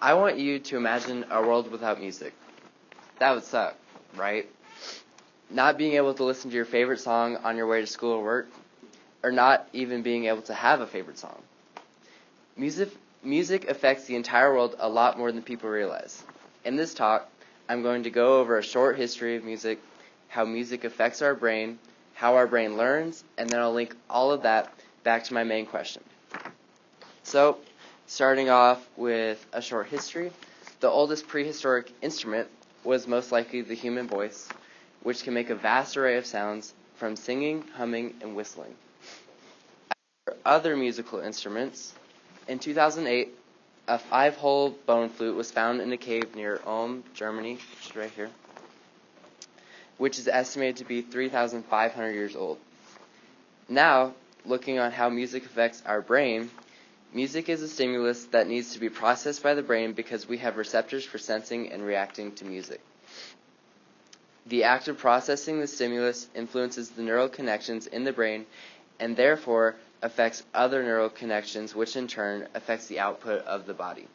I want you to imagine a world without music. That would suck, right? Not being able to listen to your favorite song on your way to school or work, or not even being able to have a favorite song. Music affects the entire world a lot more than people realize. In this talk, I'm going to go over a short history of music, how music affects our brain, how our brain learns, and then I'll link all of that back to my main question. So, starting off with a short history, the oldest prehistoric instrument was most likely the human voice, which can make a vast array of sounds from singing, humming, and whistling. Other musical instruments, in 2008, a 5-hole bone flute was found in a cave near Ulm, Germany, which is right here, which is estimated to be 3,500 years old. Now, looking on how music affects our brain, music is a stimulus that needs to be processed by the brain because we have receptors for sensing and reacting to music. The act of processing the stimulus influences the neural connections in the brain and therefore affects other neural connections, which in turn affects the output of the body.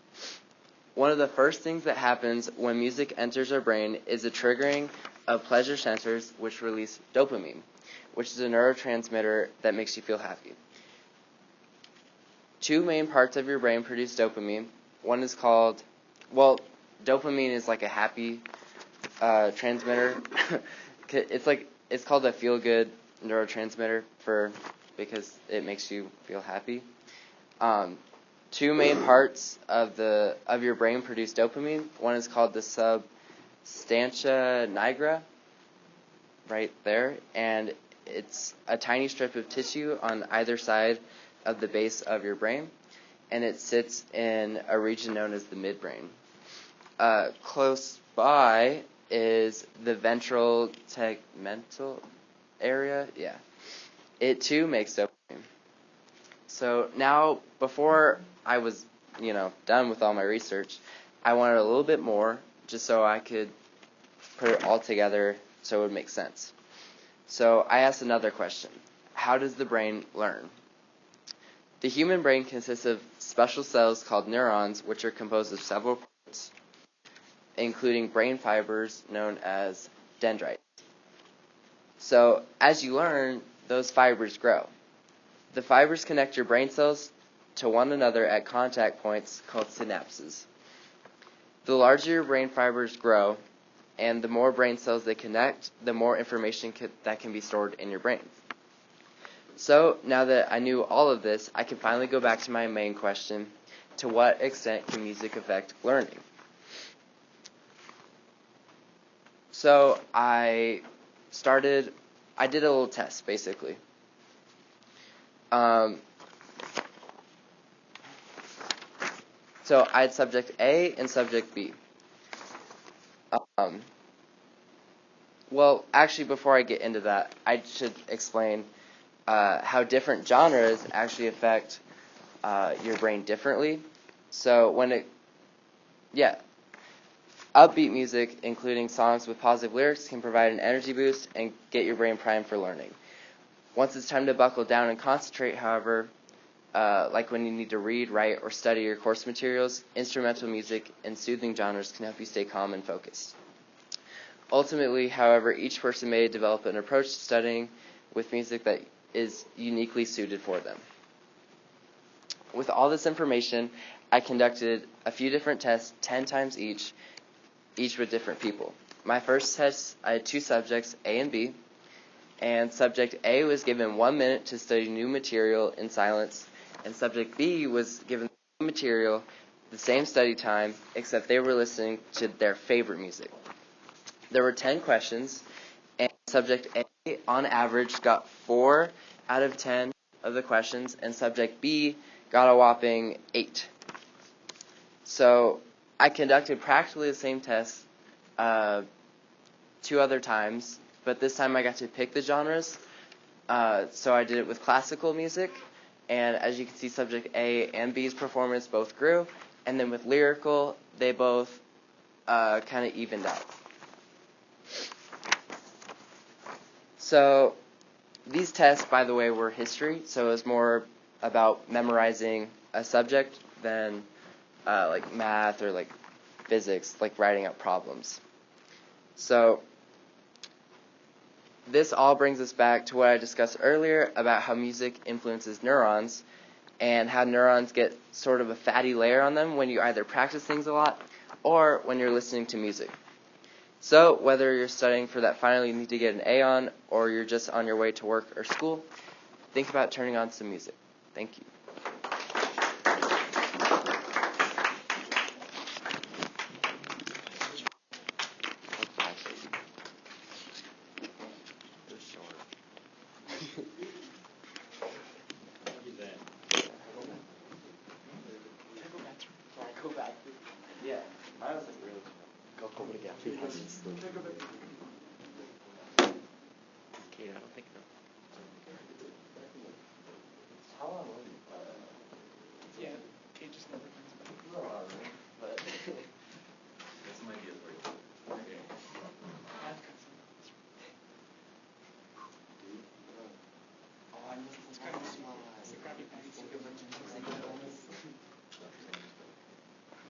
One of the first things that happens when music enters our brain is the triggering of pleasure centers, which release dopamine, which is a neurotransmitter that makes you feel happy. Two main parts of your brain produce dopamine. One is called, dopamine is like a happy transmitter. It's called a feel-good neurotransmitter because it makes you feel happy. Two main parts of your brain produce dopamine. One is called the substantia nigra, right there, and it's a tiny strip of tissue on either side of the base of your brain, and it sits in a region known as the midbrain. Close by is the ventral tegmental area. Yeah, it too makes dopamine. So now, before I was, done with all my research, I wanted a little bit more, just so I could put it all together so it would make sense. So I asked another question: how does the brain learn? The human brain consists of special cells called neurons, which are composed of several parts, including brain fibers known as dendrites. So as you learn, those fibers grow. The fibers connect your brain cells to one another at contact points called synapses. The larger your brain fibers grow, and the more brain cells they connect, the more information that can be stored in your brain. So now that I knew all of this, I can finally go back to my main question: to what extent can music affect learning? So I did a little test, basically. So I had subject A and subject B. Actually, before I get into that, I should explain how different genres actually affect your brain differently. So upbeat music, including songs with positive lyrics, can provide an energy boost and get your brain primed for learning. Once it's time to buckle down and concentrate, however, like when you need to read, write, or study your course materials, instrumental music and soothing genres can help you stay calm and focused. Ultimately, however, each person may develop an approach to studying with music that is uniquely suited for them. With all this information, I conducted a few different tests, 10 times each with different people. My first test, I had two subjects, A and B, and subject A was given 1 minute to study new material in silence, and subject B was given the material, the same study time, except they were listening to their favorite music. There were 10 questions, and subject A, on average, got 4 out of 10 of the questions, and subject B got a whopping 8. So I conducted practically the same test 2 other times, but this time I got to pick the genres. So I did it with classical music, and as you can see, subject A and B's performance both grew, and then with lyrical, they both kind of evened out. So these tests, by the way, were history, so it was more about memorizing a subject than like math or like physics, like writing out problems. So this all brings us back to what I discussed earlier about how music influences neurons and how neurons get sort of a fatty layer on them when you either practice things a lot or when you're listening to music. So whether you're studying for that final you need to get an A on or you're just on your way to work or school, think about turning on some music. Thank you.